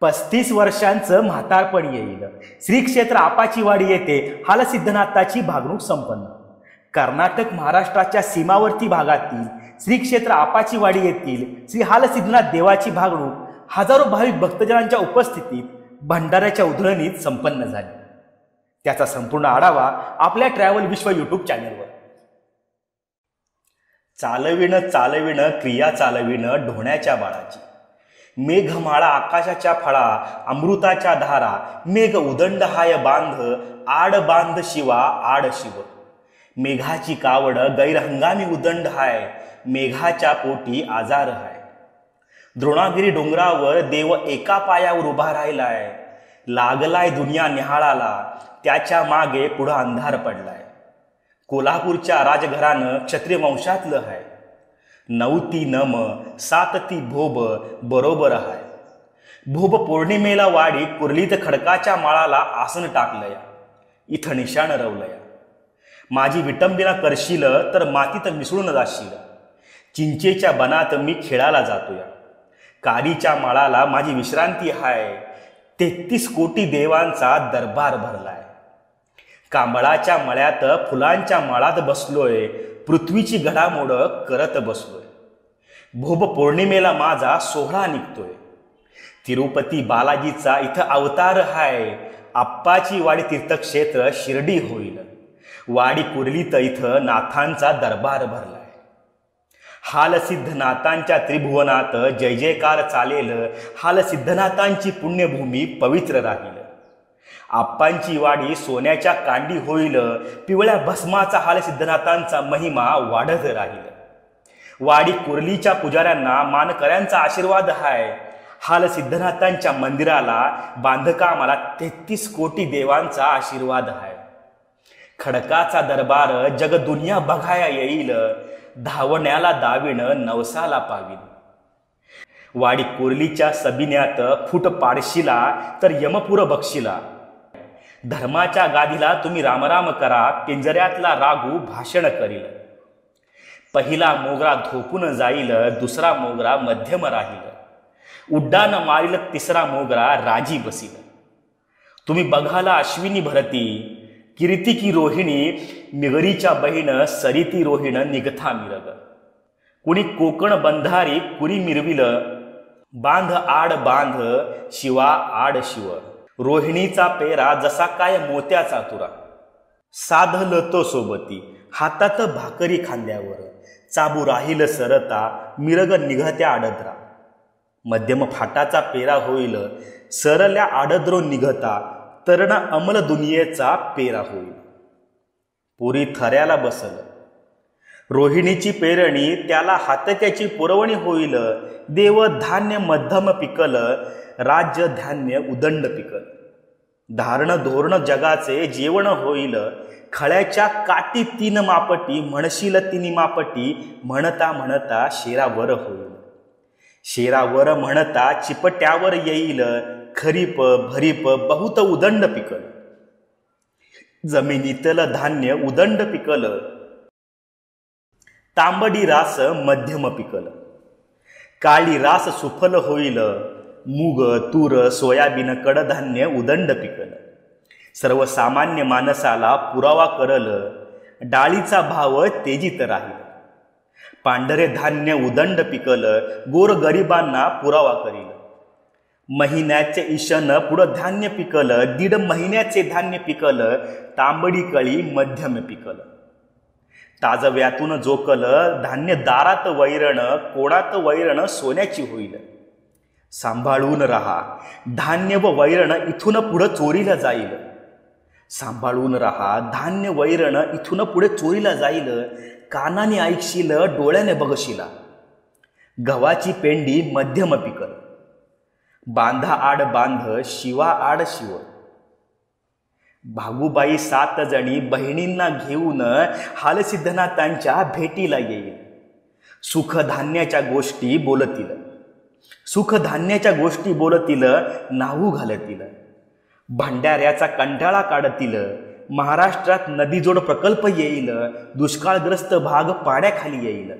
35 वर्षांचं म्हातारपण येईल. श्री क्षेत्र आपाचीवाडी येथे हालसिद्धनाथाची भागणूक संपन्न. कर्नाटक महाराष्ट्राच्या सीमावर्ती भागातील श्री क्षेत्र आपाचीवाडी येथील श्री हालसिद्धनाथ देवाची भागणूक हजारो भाविक भक्तजनांच्या उपस्थितीत भंडाऱ्याच्या उधळणीत संपन्न झाली. त्याचा संपूर्ण आढावा आपल्या ट्रॅव्हल विश्व यूट्यूब चॅनलवर. चालविणं चालविणं क्रिया चालविणं ढोण्याच्या बाळाची. मेघमाळा आकाशाच्या फळा अमृताच्या धारा मेघ उदंड हाय बांध आड बांध शिवा आड शिव. मेघाची कावड गैरहंगामी उदंड हाय मेघाच्या पोटी आजार हाय. द्रोणागिरी डोंगरावर देव एका पायावर उभा राहिलाय. लागलाय दुनिया निहाळाला त्याच्या मागे पुढं अंधार पडलाय. कोल्हापूरच्या राजघरानं क्षत्रिय वंशातलं हाय. 9 ती नम 7 ती भोब बरोबर हाय. भोब पौर्णिमेला वाडी कुर्लीत खडकाच्या माळाला आसन टाकलंय. इथं निशाण रवलंय. माझी विटंबना करशील तर मातीत मिसळून जाशील. चिंचेच्या बनात मी खेळायला जातोय. कारीच्या माळाला माझी विश्रांती हाय. 33 कोटी देवांचा दरबार भरलाय. कांबळाच्या मळ्यात फुलांच्या माळात बसलोय. पृथ्वीची घडामोड करत बसलोय. भोब पौर्णिमेला माझा सोहळा निघतोय. तिरुपती बालाजीचा इथं अवतार हाय. आप्पाची वाडी तीर्थक्षेत्र शिर्डी होईल. वाडी कुर्लीत इथं नाथांचा दरबार भरलाय. हालसिद्धनाथांच्या त्रिभुवनात जय जयकार चालेल. हालसिद्धनाथांची पुण्यभूमी पवित्र राहील. आप्पांची वाडी सोन्याच्या कांडी होईल. पिवळ्या भस्माचा हालसिद्धनाथांचा महिमा वाढत राहील. वाडी कुर्लीच्या पुजाऱ्यांना मानकऱ्यांचा आशीर्वाद हाय. हालसिद्धनाथांच्या मंदिराला बांधकामाला 33 कोटी देवांचा आशीर्वाद हाय. खडकाचा दरबार जग दुनिया बघाया येईल. धावण्याला दावीण नवसाला पावीन. वाडी कुर्लीच्या सबिन्यात फूट पाडशिला तर यमपुर बक्षिला. धर्माच्या गादीला तुम्ही रामराम करा. पिंजऱ्यातला रागू भाषण करील. पहिला मोगरा धोपून जाईल. दुसरा मोगरा मध्यम राहील. उड्डाण मारील तिसरा मोगरा राजी बसील. तुम्ही बघाला अश्विनी भरती कीर्ती की रोहिणी मिगरीच्या बहीण सरिती रोहिण निगथा मिरग. कुणी कोकण बंधारी कुणी मिरविल बांध आड बांध शिवा आड शिव. रोहिणीचा पेरा जसा काय मोत्याचा तुरा. साधल तो सोबती हातात भाकरी खांद्यावर. चाबू राहील सरता मिरग निघत्या आडद्रा. मध्यम फाटाचा पेरा होईल सरल्या आडद्रो निघता. तरण अमल दुनियेचा पेरा होईल. पुरी थऱ्याला बसल. रोहिणीची पेरणी त्याला हातक्याची पुरवणी होईल. देव धान्य मध्यम पिकल राज्य धान्य उदंड पिकल. धारण धोरण जगाचे जेवण होईल. खळ्याच्या काठी 3 मापटी म्हणशील 3 मापटी म्हणता म्हणता शेरावर होईल. शेरावर म्हणता चिपट्यावर येईल. खरीप भरीप बहुत उदंड पिकल. जमिनीतलं धान्य उदंड पिकल. तांबडी रास मध्यम पिकल. काळी रास सुफल होईल. मूग तूर सोयाबीन कडधान्य उदंड पिकल. सर्वसामान्य माणसाला पुरावा करल. डाळीचा भाव तेजीत राहील. पांढरे धान्य उदंड पिकल. गोर गरिबांना पुरावा करील. महिन्याचे ईशन पुढं धान्य पिकल. 1.5 महिन्याचे धान्य पिकल. तांबडी कळी मध्यम पिकल. ताजव्यातून जोकल धान्य दारात वैरण कोणात वैरण सोन्याची होईल. सांभाळून राहा धान्य व वैरण इथून पुढं चोरीला जाईल. सांभाळून राहा धान्य वैरण इथून पुढे चोरीला जाईल. कानाने ऐकशील डोळ्याने बघशीला. गव्हाची पेंडी मध्यम पिकल. बांधा आड बांध शिवा आड शिव. भागूबाई 7 जणी बहिणींना घेऊन हालसिद्धनाथांच्या भेटीला येईल. सुखधान्याच्या गोष्टी बोलतील. सुखधान्याच्या गोष्टी बोलतील. नाहू घालतील. भंडाऱ्याचा कंटाळा काढतील. महाराष्ट्रात नदीजोड प्रकल्प येईल. दुष्काळग्रस्त भाग पाण्याखाली येईल.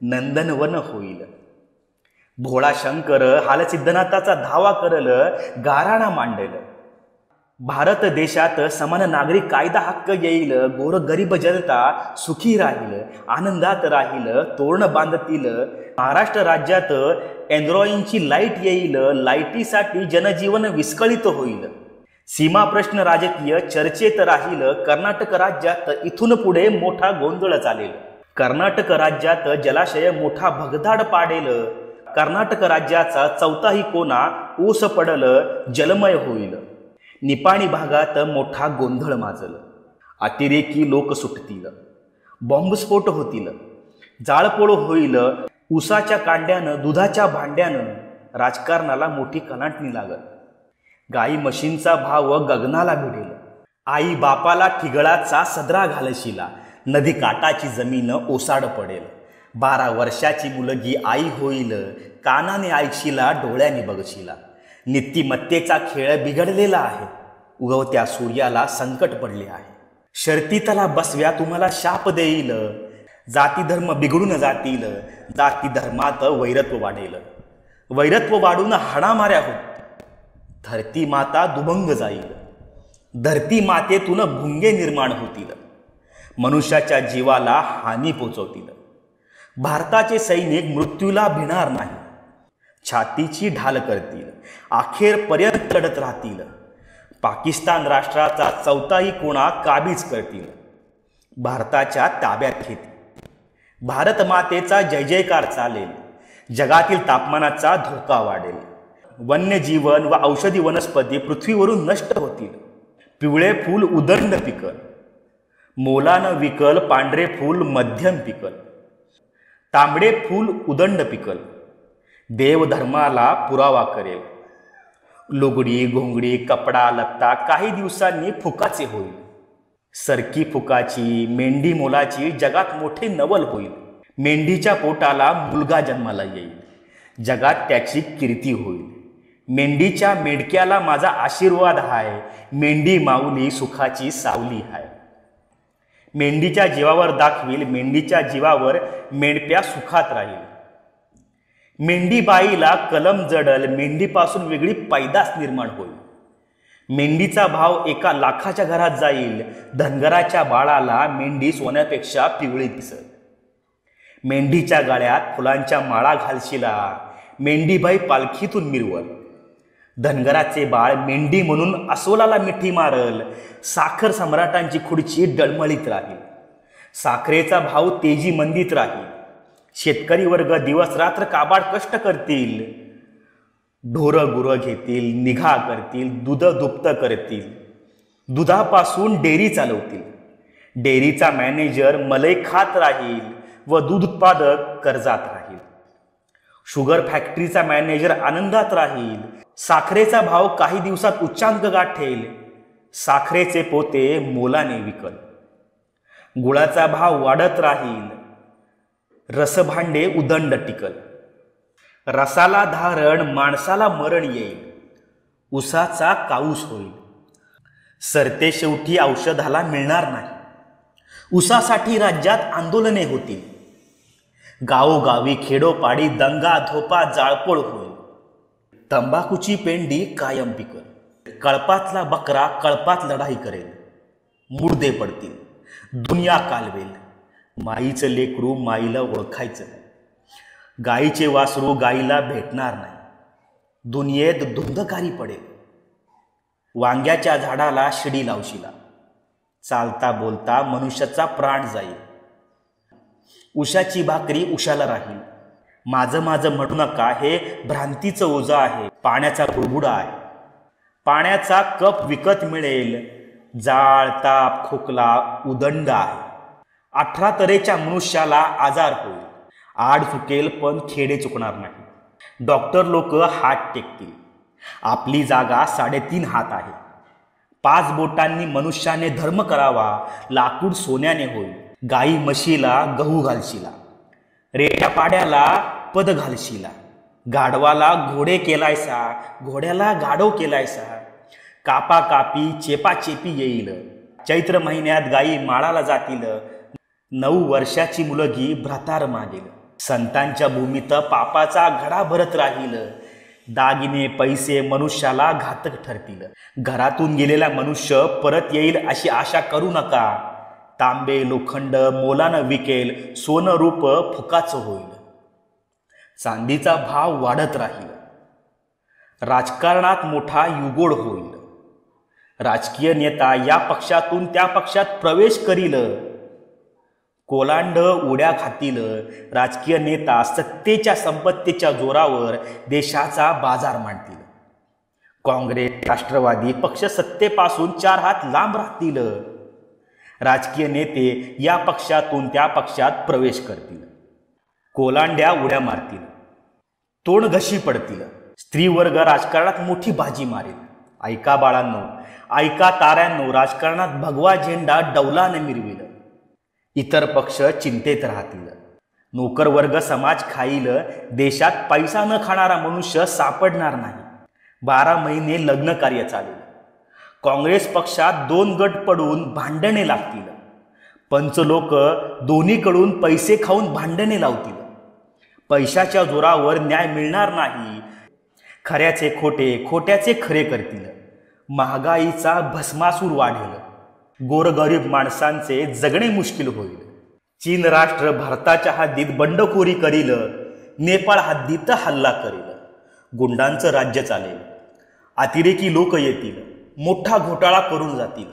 नंदनवन होईल. भोळा शंकर हाल सिद्धनाथाचा धावा करल, गाराणा मांडल. भारत देशात समान नागरिक कायदा हक्क येईल, गोर गरीब जनता सुखी राहील, आनंदात राहील, तोरण बांधतील. महाराष्ट्र राज्यात अँड्रॉइडची लाईट येईल, लाईटीसाठी जनजीवन विस्कळीत होईल. सीमा प्रश्न राजकीय चर्चेत राहील, कर्नाटक राज्यात इथून पुढे मोठा गोंधळ चालेल. कर्नाटक राज्यात जलाशय मोठा भगदाड पाडेल, कर्नाटक राज्याचा चौथाही कोना ऊस पडल, जलमय होईल. निपाणी भागात मोठा गोंधळ माजल, अतिरेकी लोक सुटतील, बॉम्बस्फोट होतील, जाळपोळ होईल. ऊसाच्या कांड्यानं, दुधाच्या भांड्यानं राजकारणाला मोठी कलांटणी लागल. गाई म्हशींचा भाव गगनाला भिडेल, आई बापाला ठिगळाचा सदरा घालशिला, नदी काठाची जमीन ओसाड पडेल. 12 वर्षाची मुलगी आई होईल, कानाने ऐकशिला, डोळ्याने बघशिला. नीतिमत्तेचा खेळ बिघडलेला आहे, उगवत्या सूर्याला संकट पडले आहे. शर्तीतला बसव्या तुम्हाला शाप देईल, जाती धर्म बिघडून जातील, जाती धर्मात वैरत्व वाढेल. वैरत्व वाढून हाणामाऱ्या होत, धरती माता दुभंग जाईल. धरती मातेतून भुंगे निर्माण होतील, मनुष्याच्या जीवाला हानी पोचवतील. भारताचे सैनिक मृत्यूला भिणार नाही, छातीची ढाल करतील, अखेरपर्यंत लढत राहतील. पाकिस्तान राष्ट्राचा चौथाही कोणा काबीज करतील, भारताच्या ताब्यात घेतील. भारत मातेचा जय जयकार चालेल, जगातील तापमानाचा धोका वाढेल. वन्यजीवन व औषधी वनस्पती पृथ्वीवरून नष्ट होतील. पिवळे फूल उदंड पिकल, मोलानं विकल, पांढरे फूल मध्यम पिकल, तांबडे फूल उदंड पिकल. देवधर्माला पुरावा करेल. लुगडी घोंगडी कपडा लत्ता काही दिवसांनी फुकाचे होईल. सरकी फुकाची मेंढी मोलाची जगात मोठे नवल होईल. मेंढीच्या पोटाला मुलगा जन्माला येईल, जगात त्याची कीर्ती होईल. मेंढीच्या मेंढक्याला माझा आशीर्वाद हाय, मेंढी माऊली सुखाची सावली हाय. मेंढीच्या जीवावर दाखवील, मेंढीच्या जीवावर मेंढप्या सुखात राहील. मेंढीबाईला कलम जडल, मेंढीपासून वेगळी पैदास निर्माण होईल. मेंढीचा भाव 1 लाखाच्या घरात जाईल, धनगराच्या बाळाला मेंढी सोन्यापेक्षा पिवळी दिसत. मेंढीच्या गाळ्यात फुलांच्या माळा घालशिला, मेंढीबाई पालखीतून मिरवल. धनगराचे बाळ मेंढी म्हणून अस्वलाला मिठी मारल, साखर सम्राटांची खुर्ची डळमळीत राहील. साखरेचा भाव तेजी मंदीत राहील. शेतकरी वर्ग दिवस रात्र काबाड कष्ट करतील, ढोरं गुरं घेतील, निघा करतील, दूध दुप्त करतील, दुधापासून डेअरी चालवतील. डेअरीचा मॅनेजर मलई खात राहील व दूध उत्पादक कर्जात राहील. शुगर फॅक्टरीचा मॅनेजर आनंदात राहील. साखरेचा भाव काही दिवसात उच्चांक गाठेल, साखरेचे पोते मोलाने विकल. गुळाचा भाव वाढत राहील, रसभांडे उदंड टिकल. रसाला धारण माणसाला मरण येईल, उसाचा काऊस होईल. सरते शेवटी औषधाला मिळणार नाही, उसासाठी राज्यात आंदोलने होतील. गावोगावी खेडोपाडी दंगा धोपा जाळपोळ होईल. तंबाखूची पेंडी कायम पिकल. कळपातला बकरा कळपात लढाई करेल, मुर्दे पडतील, दुनिया कालवेल. माईचं लेकरू माईला ओळखायचं नाही, गाईचे वासरू गाईला भेटणार नाही. दुनियेत धुंदकारी पडेल. वांग्याच्या झाडाला शिडी लावशिला, चालता बोलता मनुष्याचा प्राण जाईल. उशाची भाकरी उशाला राहील. माझं माझं म्हणू नका, हे भ्रांतीचं ओझं आहे, पाण्याचा बुडबुडा आहे. पाण्याचा कप विकत मिळेल, जाळ ताप खोकला उदंड आहे. 18 तऱ्हेच्या मनुष्याला आजार होईल. आड चुकेल पण खेडे चुकणार नाही. डॉक्टर लोक हात टेकतील. आपली जागा 3.5 हात आहे. 5 बोटांनी मनुष्याने धर्म करावा, लाकूड सोन्याने होईल. गाई म्हशीला गहू घालशिला, रेट्या पाड्याला पद घालशिला. गाढवाला घोडे केलायसा, घोड्याला गाढव केलायसा. कापा कापी चेपा चेपी येईल. चैत्र महिन्यात गायी माळाला जातील. 9 वर्षाची मुलगी भ्रातार मागेल. संतांच्या भूमीत पापाचा घडा भरत राहील. दागिने पैसे मनुष्याला घातक ठरतील. घरातून गेलेला मनुष्य परत येईल अशी आशा करू नका. तांबे लोखंड मोलानं विकेल, सोनं रूप फुकाचं होईल. चांदीचा भाव वाढत राहील. राजकारणात मोठा युगोड होईल. राजकीय नेता या पक्षातून त्या पक्षात प्रवेश करील. कोलांड उड्या खातील. राजकीय नेता सत्तेच्या संपत्तीच्या जोरावर देशाचा बाजार मांडतील. काँग्रेस राष्ट्रवादी पक्ष सत्तेपासून 4 हात लांब राहतील. राजकीय नेते या पक्षातून त्या पक्षात प्रवेश करतील. कोलांड्या उड्या मारतील. तोंडघशी पडतील. स्त्री वर्ग राजकारणात मोठी बाजी मारेल. ऐका बाळांनो, ऐका ताऱ्यांनो, राजकारणात भगवा झेंडा डौलाने मिरविल. इतर पक्ष चिंतेत राहतील. नोकर वर्ग समाज खाईल. देशात पैसा न खाणारा मनुष्य सापडणार नाही. 12 महिने लग्न कार्य चालेल. काँग्रेस पक्षात 2 गट पडून भांडणे लागतील. पंच लोक दोन्हीकडून पैसे खाऊन भांडणे लावतील. पैशाच्या जोरावर न्याय मिळणार नाही. खऱ्याचे खोटे, खोट्याचे खरे करतील. महागाईचा भस्मासूर वाढेल. गोरगरीब माणसांचे जगणे मुश्किल होईल. चीन राष्ट्र भारताच्या हद्दीत बंडखोरी करील. नेपाळ हद्दीत हल्ला करील. गुंडांचं राज्य चालेल. अतिरेकी लोक येतील. मोठा घोटाळा करून जातील.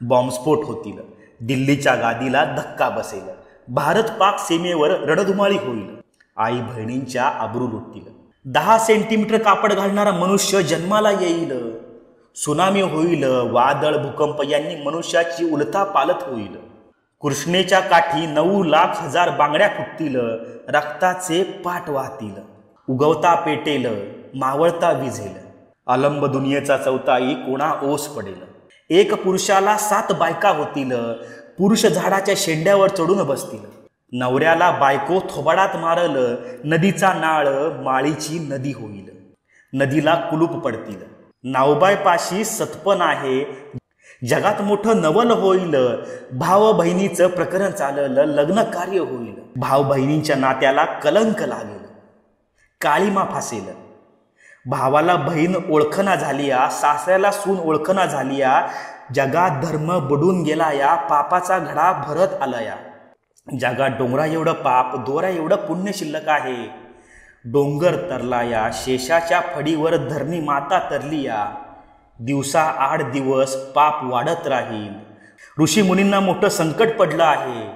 बॉम्बस्फोट होतील. दिल्लीच्या गादीला धक्का बसेल. भारत पाक सीमेवर रणधुमाळी होईल. आई बहिणींच्या आबरू लुटतील. 10 सेंटीमीटर कापड घालणारा मनुष्य जन्माला येईल. सुनामी होईल. वादळ भूकंप यांनी मनुष्याची उलथा पालत होईल. कृष्णेच्या काठी 9,00,000 बांगड्या फुटतील. रक्ताचे पाट वाहतील. उगवता पेटेल, मावळता विझेल. अलंब दुनियेचा चौथाई कोणा ओस पडेल. एक पुरुषाला 7 बायका होतील. पुरुष झाडाच्या शेंड्यावर चढून बसतील. नवऱ्याला बायको थोबाडात मारल. नदीचा नाळ माळीची नदी होईल. नदीला कुलूप पडतील. नावबायपाशी सतपण आहे. जगात मोठं नवल होईल. भाव बहिणीचं प्रकरण चालल. लग्न कार्य होईल. भाव बहिणींच्या नात्याला कलंक लागेल. काळीमा फासेल. भावाला बहीण ओळखना झालिया. सासऱ्याला सून ओळखना झालिया. जगात धर्म बुडून गेला या. पापाचा घडा भरत आलाया. जगात डोंगरा एवढं पाप, दोरा एवढं पुण्य शिल्लक आहे. डोंगर तरला या. शेषाच्या फडीवर धरणी माता तरली या. दिवसा 8 दिवस पाप वाढत राहील. ऋषी मुनींना मोठं संकट पडलं आहे.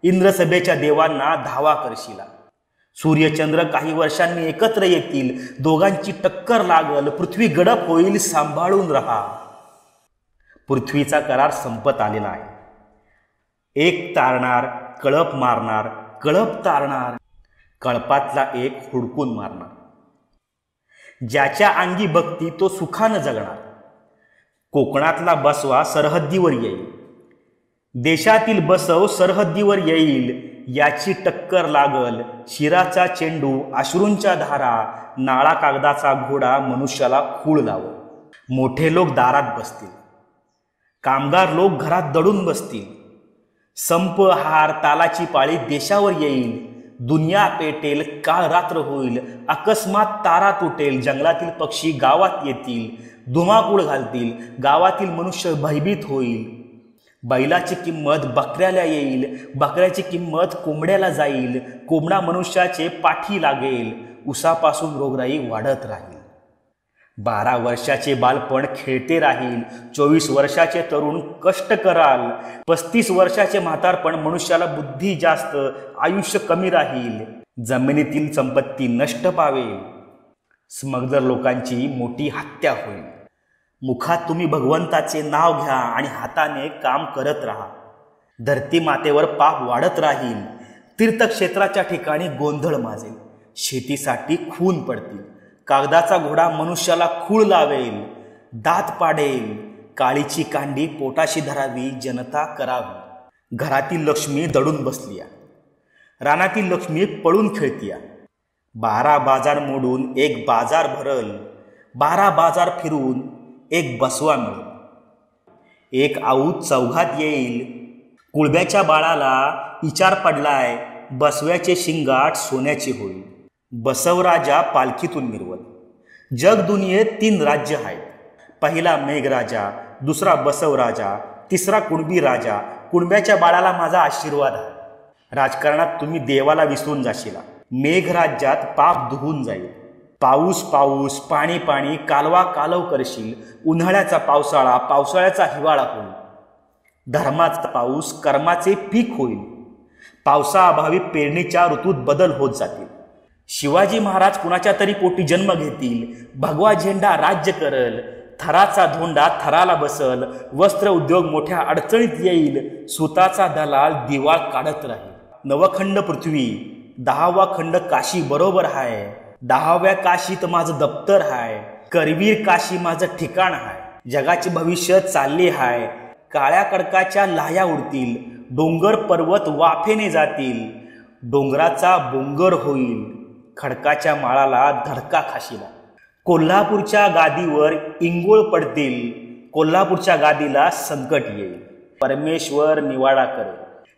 इंद्रसभेच्या देवांना धावा करशिला. सूर्यचंद्र काही वर्षांनी एकत्र येतील. दोघांची टक्कर लागल. पृथ्वी गडप होईल. सांभाळून राहा. पृथ्वीचा करार संपत आलेला आहे. एक तारणार, कळप मारणार. कळप तारणार, कळपातला एक हुडकून मारणार. ज्याच्या अंगी भक्ती तो सुखानं जगणार. कोकणातला बसवा सरहद्दीवर येईल. देशातील बसव सरहद्दीवर येईल. याची टक्कर लागल. शिराचा चेंडू, अश्रूंच्या धारा, नाळा कागदाचा घोडा मनुष्याला खूळ लावल. मोठे लोक दारात बसतील. कामगार लोक घरात दडून बसतील. संप हार तालाची पाळी देशावर येईल. दुनिया पेटेल. काळ रात्र होईल. अकस्मात तारा तुटेल. जंगलातील पक्षी गावात येतील. धुमाकूळ घालतील. गावातील मनुष्य भयभीत होईल. बैलाची किंमत बकऱ्याला येईल. बकऱ्याची किंमत कोंबड्याला जाईल. कोंबडा मनुष्याचे पाठी लागेल. उसापासून रोगराई वाढत राहील. 12 वर्षाचे बालपण खेळते राहील. 24 वर्षाचे तरुण कष्ट कराल. 35 वर्षाचे म्हातारपण मनुष्याला बुद्धी जास्त, आयुष्य कमी राहील. जमिनीतील संपत्ती नष्ट पावेल. स्मगदर लोकांची मोठी हत्या होईल. मुखात तुम्ही भगवंताचे नाव घ्या आणि हाताने काम करत राहा. धरती मातेवर पाप वाढत राहील. तीर्थक्षेत्राच्या ठिकाणी गोंधळ माजेल. शेतीसाठी खून पडतील. कागदाचा घोडा मनुष्याला खूळ लावेल. दात पाडेल. काळीची कांडी पोटाशी धरावी. जनता करावी. घरातील लक्ष्मी दडून बसलिया. रानातील लक्ष्मी पळून खेळतिया. 12 बाजार मोडून एक बाजार भरल. 12 बाजार फिरून एक बसवा मिळेल. एक आऊत चौघात येईल. कुळब्याच्या बाळाला विचार पडलाय. बसव्याचे शिंगाट सोन्याचे होईल. बसवराजा पालखीतून मिरवल. जग दुनियेत 3 राज्य आहेत. पहिला मेघराजा, दुसरा बसवराजा, तिसरा कुणबी राजा. कुणब्याच्या बाळाला माझा आशीर्वाद आहे. राजकारणात तुम्ही देवाला विसरून जाशीला. मेघराज्यात पाप धुवून जाईल. पाऊस पाऊस, पाणी पाणी, कालवा कालव करशील. उन्हाळ्याचा पावसाळा, पावसाळ्याचा हिवाळा होईल. धर्माचा पाऊस कर्माचे पीक होईल. पावसाअभावी पेरणीच्या ऋतूत बदल होत जातील. शिवाजी महाराज कुणाच्या तरी पोटी जन्म घेतील. भगवा झेंडा राज्य करल. थराचा धोंडा थराला बसल. वस्त्र उद्योग मोठ्या अडचणीत येईल. सुताचा दलाल दिवाळ काढत राहील. नवखंड पृथ्वी, 10वा खंड काशी बरोबर हाय. 10व्या काशीत माझं दप्तर हाय. करवीर काशी माझं ठिकाण हाय. जगाचे भविष्य चालले हाय. काळ्या कडकाच्या लाया उडतील. डोंगर पर्वत वाफेने जातील. डोंगराचा बोंगर होईल. खडकाच्या माळाला धडका खाशीला. कोल्हापूरच्या गादीवर इंगोळ पडतील. कोल्हापूरच्या गादीला संकट येईल. परमेश्वर निवाडा करेल.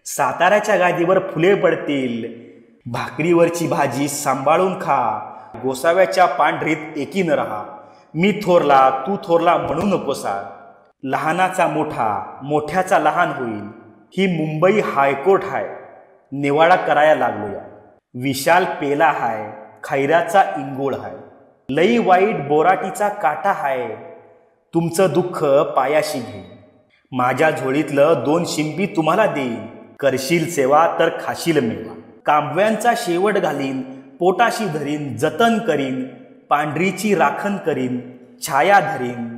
साताऱ्याच्या गादीवर फुले पडतील. भाकरीवरची भाजी सांभाळून खा. गोसाव्याच्या पांढरीत एकीनं राहा. मी थोरला तू थोरला म्हणू नकोसा. लहानाचा मोठा, मोठ्याचा लहान होईल. ही मुंबई हायकोर्ट हाय. निवाडा कराया लागलोया. विशाल पेला हाय. खैराचा इंगोळ हाय. लई वाईट बोराटीचा काटा हाय. तुमचं दुःख पायाशी घेईन. माझ्या झोळीतलं 2 शिंपी तुम्हाला देईन. करशील सेवा तर खाशील मेवा. कांबव्यांचा शेवट घालीन. पोटाशी धरीन. जतन करीन. पांढरीची राखण करीन. छाया धरीन.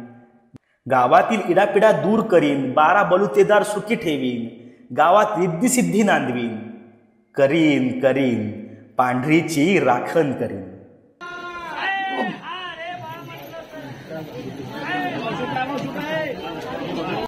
गावातील इडापिडा दूर करीन. 12 बलुतेदार सुखी ठेवीन. गावात रिद्धिसिद्धी नांदवीन. करीन करीन पांढरीची राखण करीन.